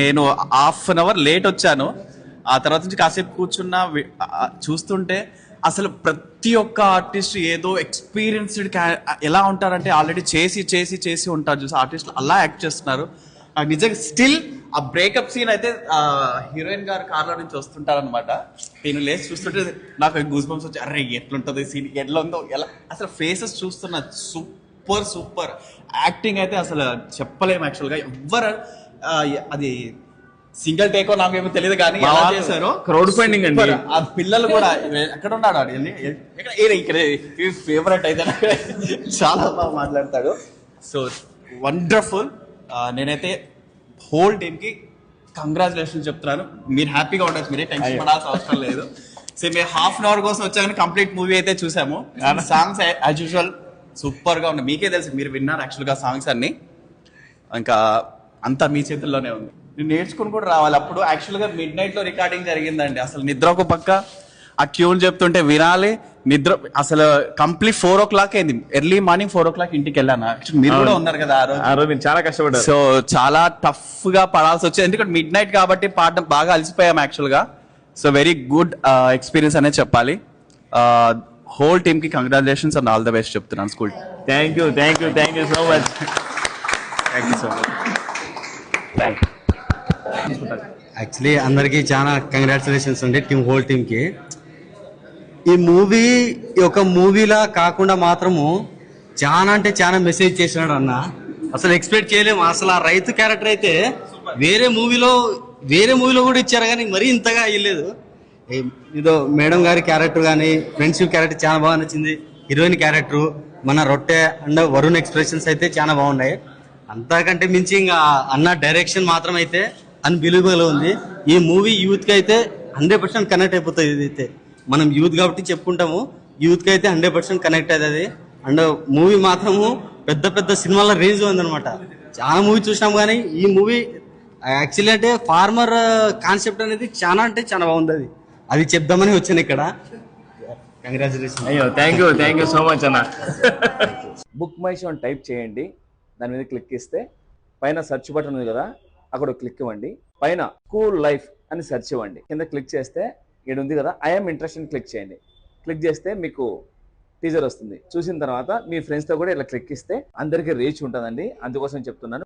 నేను half an hour late వచ్చాను. ఆ తర్వాత నుంచి కాసేపు కూర్చున్నా చూస్తుంటే అసలు ప్రతి ఒక్క ఆర్టిస్ట్ ఏదో ఎక్స్పీరియన్స్డ్ ఎలా ఉంటారంటే ఆల్రెడీ చేసి చేసి చేసి ఉంటారు చూసి ఆర్టిస్టులు అలా యాక్ట్ చేస్తున్నారు. నిజంగా స్టిల్ ఆ బ్రేకప్ సీన్ అయితే హీరోయిన్ గారు కార్లో నుంచి వస్తుంటారనమాట. నేను లేచి చూస్తుంటే నాకు గూస్ బంప్స్ వచ్చి అరే ఎట్లుంటుంది సీన్, ఎట్లా ఉందో ఎలా అసలు ఫేసెస్ చూస్తున్నా. సూపర్ సూపర్ యాక్టింగ్ అయితే అసలు చెప్పలేము. యాక్చువల్గా ఎవ్వరు అది సింగిల్ టేకో నాకేమో తెలియదు కానీ ఎలా చేశారో క్రౌడ్ ఫండింగ్ అండి. ఆ పిల్లలు కూడా ఎక్కడ ఉన్నాడు ఇక్కడ ఫేవరెట్ అయితే చాలా బాగా మాట్లాడతాడు. So wonderful. నేనైతే హోల్ టీమ్ కి కంగ్రాచులేషన్ చెప్తున్నాను. మీరు హ్యాపీగా ఉండొచ్చు, మీరే టెన్షన్ పడాల్సిన అవసరం లేదు. సో మేము హాఫ్ అన్ అవర్ కోసం వచ్చామని కంప్లీట్ మూవీ అయితే చూసాము. సాంగ్స్ యాజ్ యూజువల్ సూపర్ గా ఉన్నాయి. మీకే తెలుసు, మీరు విన్నారు యాక్చువల్గా సాంగ్స్ అన్ని. ఇంకా అంతా మీ చేతుల్లోనే ఉంది. నేను నేర్చుకుని కూడా రావాలి. అప్పుడు యాక్చువల్గా మిడ్ నైట్ లో రికార్డింగ్ జరిగిందండి. అసలు నిద్ర ఒక పక్క, ఆ ట్యూన్ చెప్తుంటే వినాలి. నిద్ర అసలు కంప్లీట్ 4 o'clock అయింది. ఎర్లీ మార్నింగ్ 4 o'clock ఇంటికి వెళ్ళాను. మీరు కూడా ఉన్నారు కదా ఆ రోజు. చాలా కష్టపడ్డారు. సో చాలా టఫ్ గా పడాల్సి వచ్చింది, ఎందుకంటే మిడ్ నైట్ కాబట్టి పాడడం బాగా అలసిపోయాం యాక్చువల్ గా. సో వెరీ గుడ్ ఎక్స్పీరియన్స్ అనేది చెప్పాలి. హోల్ టీమ్ కి congratulations and all the best చెప్తున్నాను. School thank you so much. Actually అందరికీ చాలా కంగ్రాచులేషన్స్ అండి హోల్ టీమ్ కి. ఈ మూవీ ఒక మూవీలా కాకుండా మాత్రము చాలా అంటే చాలా మెసేజ్ చేసినాడు అన్న. అసలు ఎక్స్పెక్ట్ చేయలేము. అసలు ఆ రైతు క్యారెక్టర్ అయితే వేరే మూవీలో కూడా ఇచ్చారు కానీ మరీ ఇంతగా అయ్యలేదు. ఇదో మేడం గారి క్యారెక్టర్ కానీ ఫ్రెండ్షిప్ క్యారెక్టర్ చాలా బాగా నచ్చింది. హీరోయిన్ క్యారెక్టర్, మన రొట్టె అండ్ వరుణ్ ఎక్స్ప్రెషన్స్ అయితే చాలా బాగున్నాయి. అంతకంటే మించి ఇంకా అన్న డైరెక్షన్ మాత్రం అయితే అన్బిలీవబుల్ ఉంది. ఈ మూవీ యూత్ కి అయితే 100% కనెక్ట్ అయిపోతుంది. ఇదైతే మనం యూత్ కాబట్టి చెప్పుకుంటాము, యూత్ కి అయితే 100% కనెక్ట్ అవుతుంది. అండ్ మూవీ మాత్రము పెద్ద పెద్ద సినిమాల రేంజ్ ఉందన్నమాట. చాలా మూవీ చూసినాం కానీ ఈ మూవీ యాక్చువల్లీ అంటే ఫార్మర్ కాన్సెప్ట్ అనేది చాలా అంటే చాలా బాగుంది. అది చెప్దామని వచ్చాను ఇక్కడ. కంగ్రాచులేషన్. అయ్యో థ్యాంక్ యూ సో మచ్ అన్న. బుక్ మై షో అని టైప్ చేయండి. దాని మీద క్లిక్ ఇస్తే పైన సెర్చ్ బటన్ ఉంది కదా, అక్కడ క్లిక్ ఇవ్వండి. పైన స్కూల్ లైఫ్ అని సెర్చ్ ఇవ్వండి. కింద క్లిక్ చేస్తే ఇక్కడ ఉంది కదా ఐఎమ్ ఇంట్రెస్టెడ్ క్లిక్ చేయండి. క్లిక్ చేస్తే మీకు టీజర్ వస్తుంది. చూసిన తర్వాత మీ ఫ్రెండ్స్తో కూడా ఇలా క్లిక్ ఇస్తే అందరికీ రీచ్ ఉంటుందండి. అందుకోసం చెప్తున్నాను.